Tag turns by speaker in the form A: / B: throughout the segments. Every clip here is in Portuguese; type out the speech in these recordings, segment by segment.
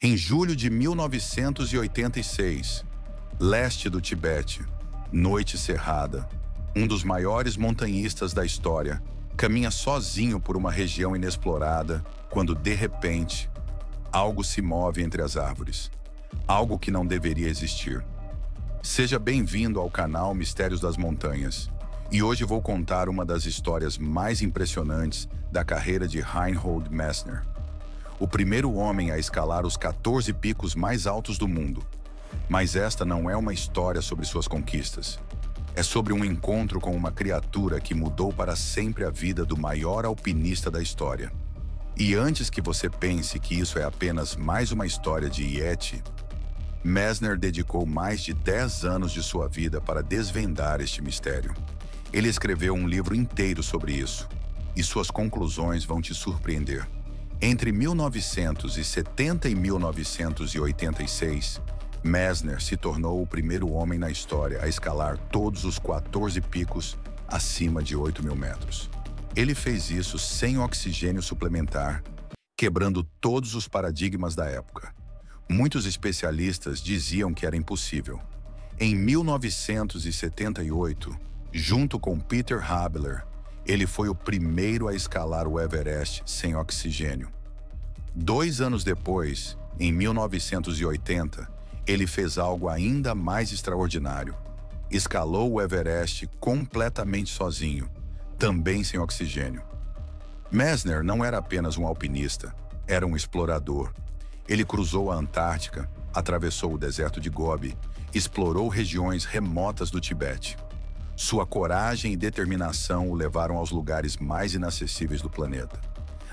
A: Em julho de 1986, leste do Tibete, noite cerrada, um dos maiores montanhistas da história caminha sozinho por uma região inexplorada quando, de repente, algo se move entre as árvores. Algo que não deveria existir. Seja bem-vindo ao canal Mistérios das Montanhas. E hoje vou contar uma das histórias mais impressionantes da carreira de Reinhold Messner. O primeiro homem a escalar os 14 picos mais altos do mundo. Mas esta não é uma história sobre suas conquistas. É sobre um encontro com uma criatura que mudou para sempre a vida do maior alpinista da história. E antes que você pense que isso é apenas mais uma história de Yeti, Messner dedicou mais de 10 anos de sua vida para desvendar este mistério. Ele escreveu um livro inteiro sobre isso, e suas conclusões vão te surpreender. Entre 1970 e 1986, Messner se tornou o primeiro homem na história a escalar todos os 14 picos acima de 8.000 metros. Ele fez isso sem oxigênio suplementar, quebrando todos os paradigmas da época. Muitos especialistas diziam que era impossível. Em 1978, junto com Peter Habeler, ele foi o primeiro a escalar o Everest sem oxigênio. 2 anos depois, em 1980, ele fez algo ainda mais extraordinário. Escalou o Everest completamente sozinho, também sem oxigênio. Messner não era apenas um alpinista, era um explorador. Ele cruzou a Antártica, atravessou o deserto de Gobi, explorou regiões remotas do Tibete. Sua coragem e determinação o levaram aos lugares mais inacessíveis do planeta.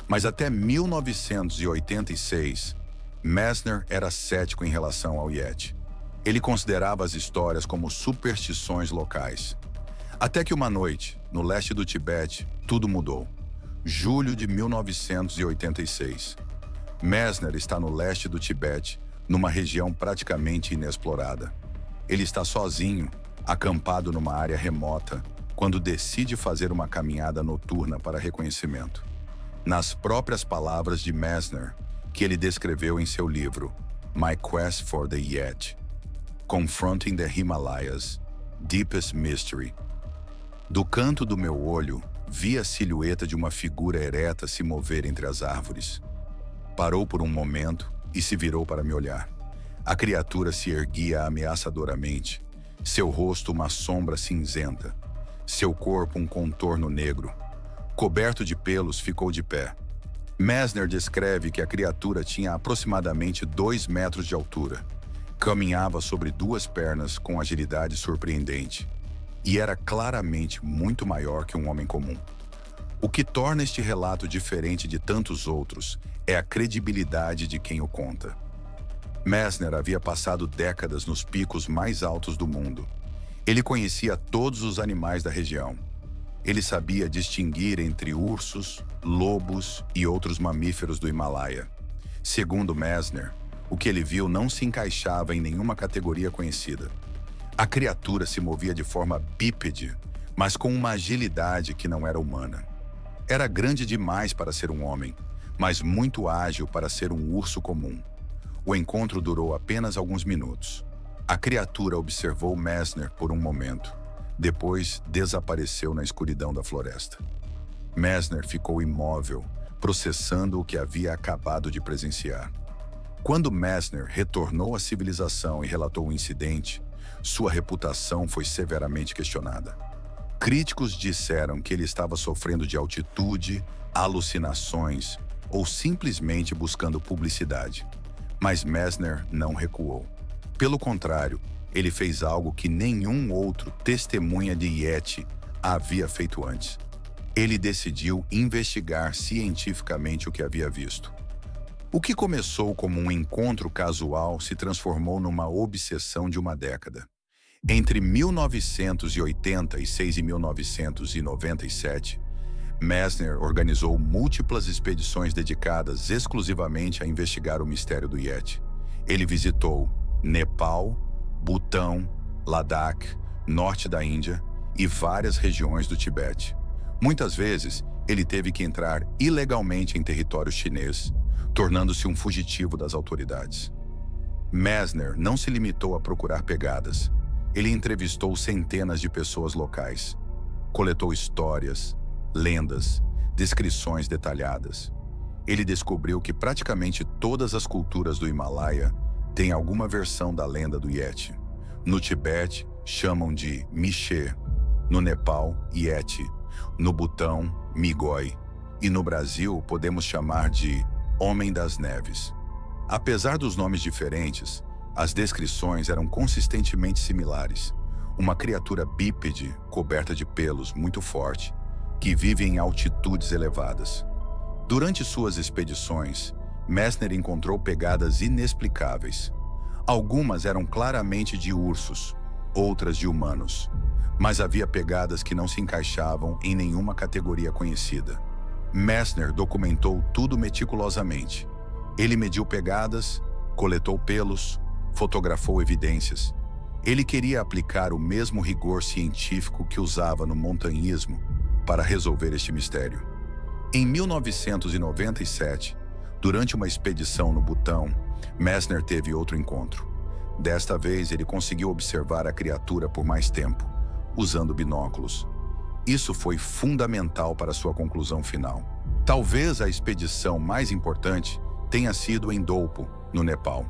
A: Mas até 1986, Messner era cético em relação ao Yeti. Ele considerava as histórias como superstições locais. Até que uma noite, no leste do Tibete, tudo mudou. Julho de 1986. Messner está no leste do Tibete, numa região praticamente inexplorada. Ele está sozinho, acampado numa área remota, quando decide fazer uma caminhada noturna para reconhecimento. Nas próprias palavras de Messner, que ele descreveu em seu livro My Quest for the Yeti, Confronting the Himalayas, Deepest Mystery. Do canto do meu olho, vi a silhueta de uma figura ereta se mover entre as árvores. Parou por um momento e se virou para me olhar. A criatura se erguia ameaçadoramente, seu rosto uma sombra cinzenta, seu corpo um contorno negro. Coberto de pelos, ficou de pé. Messner descreve que a criatura tinha aproximadamente 2 metros de altura. Caminhava sobre 2 pernas com agilidade surpreendente. E era claramente muito maior que um homem comum. O que torna este relato diferente de tantos outros é a credibilidade de quem o conta. Messner havia passado décadas nos picos mais altos do mundo. Ele conhecia todos os animais da região. Ele sabia distinguir entre ursos, lobos e outros mamíferos do Himalaia. Segundo Messner, o que ele viu não se encaixava em nenhuma categoria conhecida. A criatura se movia de forma bípede, mas com uma agilidade que não era humana. Era grande demais para ser um homem, mas muito ágil para ser um urso comum. O encontro durou apenas alguns minutos. A criatura observou Messner por um momento. Depois, desapareceu na escuridão da floresta. Messner ficou imóvel, processando o que havia acabado de presenciar. Quando Messner retornou à civilização e relatou o incidente, sua reputação foi severamente questionada. Críticos disseram que ele estava sofrendo de altitude, alucinações ou simplesmente buscando publicidade. Mas Messner não recuou. Pelo contrário, ele fez algo que nenhum outro testemunha de Yeti havia feito antes. Ele decidiu investigar cientificamente o que havia visto. O que começou como um encontro casual se transformou numa obsessão de uma década. Entre 1986 e 1997, Messner organizou múltiplas expedições dedicadas exclusivamente a investigar o mistério do Yeti. Ele visitou Nepal, Butão, Ladakh, norte da Índia e várias regiões do Tibete. Muitas vezes, ele teve que entrar ilegalmente em território chinês, tornando-se um fugitivo das autoridades. Messner não se limitou a procurar pegadas. Ele entrevistou centenas de pessoas locais, coletou histórias, lendas, descrições detalhadas. Ele descobriu que praticamente todas as culturas do Himalaia têm alguma versão da lenda do Yeti. No Tibete, chamam de Miche, no Nepal, Yeti, no Butão, Migoi, e no Brasil podemos chamar de Homem das Neves. Apesar dos nomes diferentes, as descrições eram consistentemente similares. Uma criatura bípede, coberta de pelos muito forte, que vive em altitudes elevadas. Durante suas expedições, Messner encontrou pegadas inexplicáveis. Algumas eram claramente de ursos, outras de humanos, mas havia pegadas que não se encaixavam em nenhuma categoria conhecida. Messner documentou tudo meticulosamente. Ele mediu pegadas, coletou pelos, fotografou evidências. Ele queria aplicar o mesmo rigor científico que usava no montanhismo para resolver este mistério. Em 1997, durante uma expedição no Butão, Messner teve outro encontro. Desta vez, ele conseguiu observar a criatura por mais tempo, usando binóculos. Isso foi fundamental para sua conclusão final. Talvez a expedição mais importante tenha sido em Dolpo, no Nepal.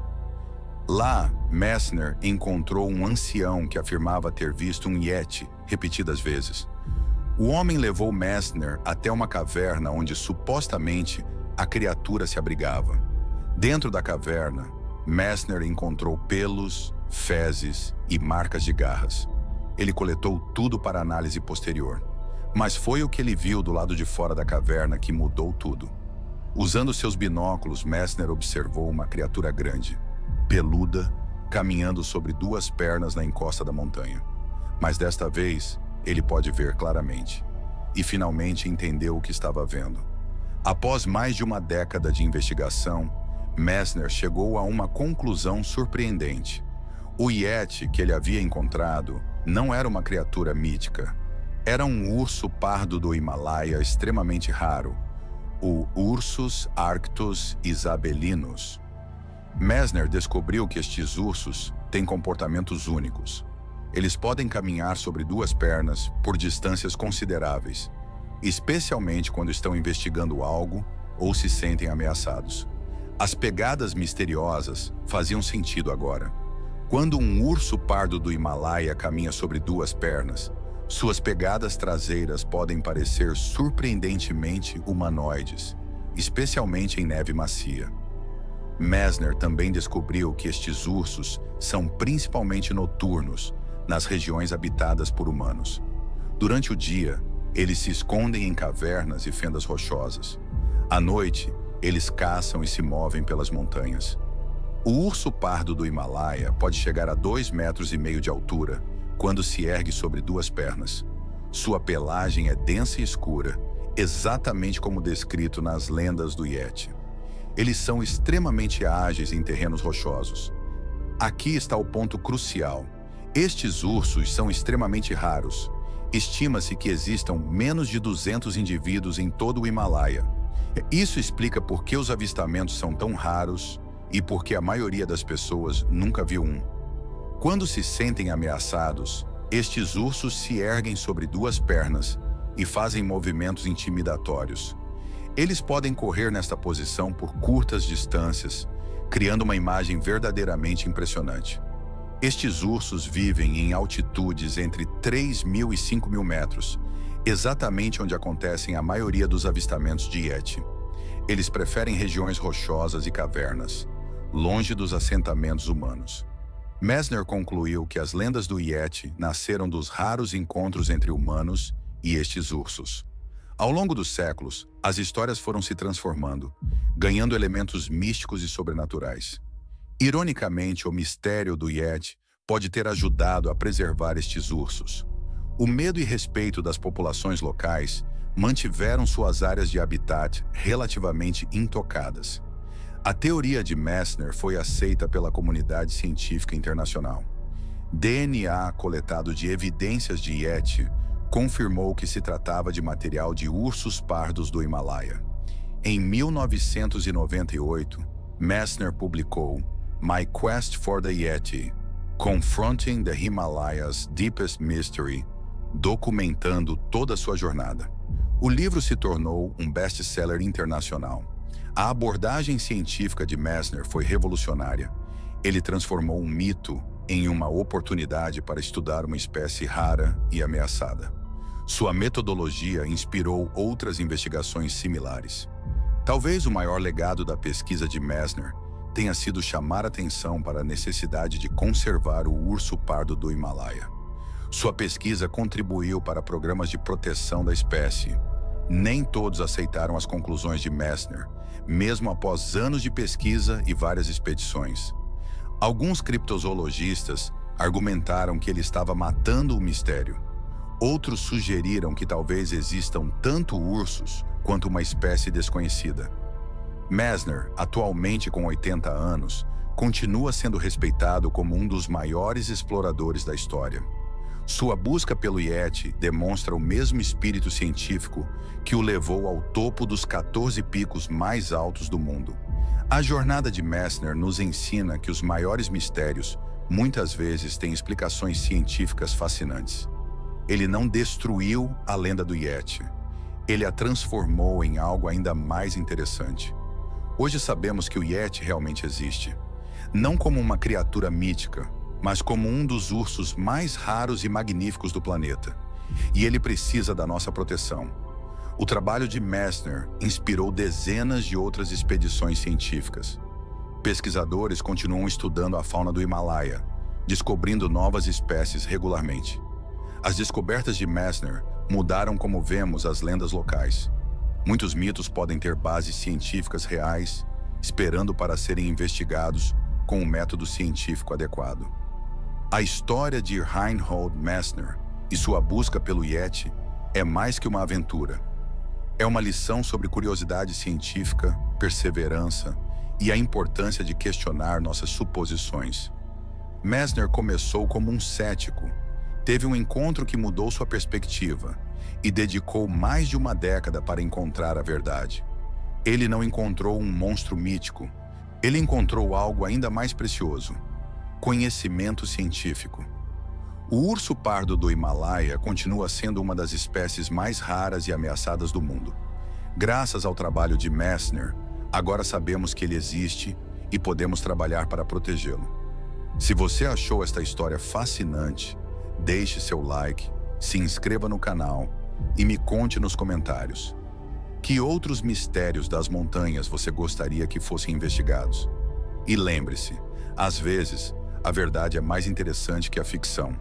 A: Lá, Messner encontrou um ancião que afirmava ter visto um Yeti repetidas vezes. O homem levou Messner até uma caverna onde supostamente a criatura se abrigava. Dentro da caverna, Messner encontrou pelos, fezes e marcas de garras. Ele coletou tudo para análise posterior. Mas foi o que ele viu do lado de fora da caverna que mudou tudo. Usando seus binóculos, Messner observou uma criatura grande, peluda, caminhando sobre duas pernas na encosta da montanha. Mas desta vez, ele pode ver claramente. E finalmente entendeu o que estava vendo. Após mais de uma década de investigação, Messner chegou a uma conclusão surpreendente. O Yeti que ele havia encontrado não era uma criatura mítica. Era um urso pardo do Himalaia extremamente raro, o Ursus arctos isabelinus. Messner descobriu que estes ursos têm comportamentos únicos. Eles podem caminhar sobre duas pernas por distâncias consideráveis, especialmente quando estão investigando algo ou se sentem ameaçados. As pegadas misteriosas faziam sentido agora. Quando um urso pardo do Himalaia caminha sobre duas pernas, suas pegadas traseiras podem parecer surpreendentemente humanoides, especialmente em neve macia. Messner também descobriu que estes ursos são principalmente noturnos, nas regiões habitadas por humanos. Durante o dia, eles se escondem em cavernas e fendas rochosas. À noite, eles caçam e se movem pelas montanhas. O urso pardo do Himalaia pode chegar a 2,5 metros de altura quando se ergue sobre duas pernas. Sua pelagem é densa e escura, exatamente como descrito nas lendas do Yeti. Eles são extremamente ágeis em terrenos rochosos. Aqui está o ponto crucial. Estes ursos são extremamente raros. Estima-se que existam menos de 200 indivíduos em todo o Himalaia. Isso explica por que os avistamentos são tão raros e por que a maioria das pessoas nunca viu um. Quando se sentem ameaçados, estes ursos se erguem sobre duas pernas e fazem movimentos intimidatórios. Eles podem correr nesta posição por curtas distâncias, criando uma imagem verdadeiramente impressionante. Estes ursos vivem em altitudes entre 3.000 e 5.000 metros, exatamente onde acontecem a maioria dos avistamentos de Yeti. Eles preferem regiões rochosas e cavernas, longe dos assentamentos humanos. Messner concluiu que as lendas do Yeti nasceram dos raros encontros entre humanos e estes ursos. Ao longo dos séculos, as histórias foram se transformando, ganhando elementos místicos e sobrenaturais. Ironicamente, o mistério do Yeti pode ter ajudado a preservar estes ursos. O medo e respeito das populações locais mantiveram suas áreas de habitat relativamente intocadas. A teoria de Messner foi aceita pela comunidade científica internacional. DNA coletado de evidências de Yeti confirmou que se tratava de material de ursos pardos do Himalaia. Em 1998, Messner publicou My Quest for the Yeti, Confronting the Himalayas' Deepest Mystery, documentando toda a sua jornada. O livro se tornou um best-seller internacional. A abordagem científica de Messner foi revolucionária. Ele transformou um mito em uma oportunidade para estudar uma espécie rara e ameaçada. Sua metodologia inspirou outras investigações similares. Talvez o maior legado da pesquisa de Messner tenha sido chamar atenção para a necessidade de conservar o urso pardo do Himalaia. Sua pesquisa contribuiu para programas de proteção da espécie. Nem todos aceitaram as conclusões de Messner, mesmo após anos de pesquisa e várias expedições. Alguns criptozoologistas argumentaram que ele estava matando o mistério. Outros sugeriram que talvez existam tanto ursos quanto uma espécie desconhecida. Messner, atualmente com 80 anos, continua sendo respeitado como um dos maiores exploradores da história. Sua busca pelo Yeti demonstra o mesmo espírito científico que o levou ao topo dos 14 picos mais altos do mundo. A jornada de Messner nos ensina que os maiores mistérios muitas vezes têm explicações científicas fascinantes. Ele não destruiu a lenda do Yeti. Ele a transformou em algo ainda mais interessante. Hoje sabemos que o Yeti realmente existe. Não como uma criatura mítica, mas como um dos ursos mais raros e magníficos do planeta. E ele precisa da nossa proteção. O trabalho de Messner inspirou dezenas de outras expedições científicas. Pesquisadores continuam estudando a fauna do Himalaia, descobrindo novas espécies regularmente. As descobertas de Messner mudaram como vemos as lendas locais. Muitos mitos podem ter bases científicas reais, esperando para serem investigados com um método científico adequado. A história de Reinhold Messner e sua busca pelo Yeti é mais que uma aventura. É uma lição sobre curiosidade científica, perseverança e a importância de questionar nossas suposições. Messner começou como um cético, teve um encontro que mudou sua perspectiva e dedicou mais de uma década para encontrar a verdade. Ele não encontrou um monstro mítico, ele encontrou algo ainda mais precioso: conhecimento científico. O urso pardo do Himalaia continua sendo uma das espécies mais raras e ameaçadas do mundo. Graças ao trabalho de Messner, agora sabemos que ele existe e podemos trabalhar para protegê-lo. Se você achou esta história fascinante, deixe seu like, se inscreva no canal e me conte nos comentários. Que outros mistérios das montanhas você gostaria que fossem investigados? E lembre-se, às vezes, a verdade é mais interessante que a ficção.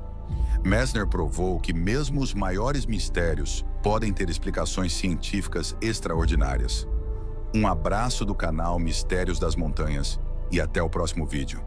A: Messner provou que mesmo os maiores mistérios podem ter explicações científicas extraordinárias. Um abraço do canal Mistérios das Montanhas e até o próximo vídeo.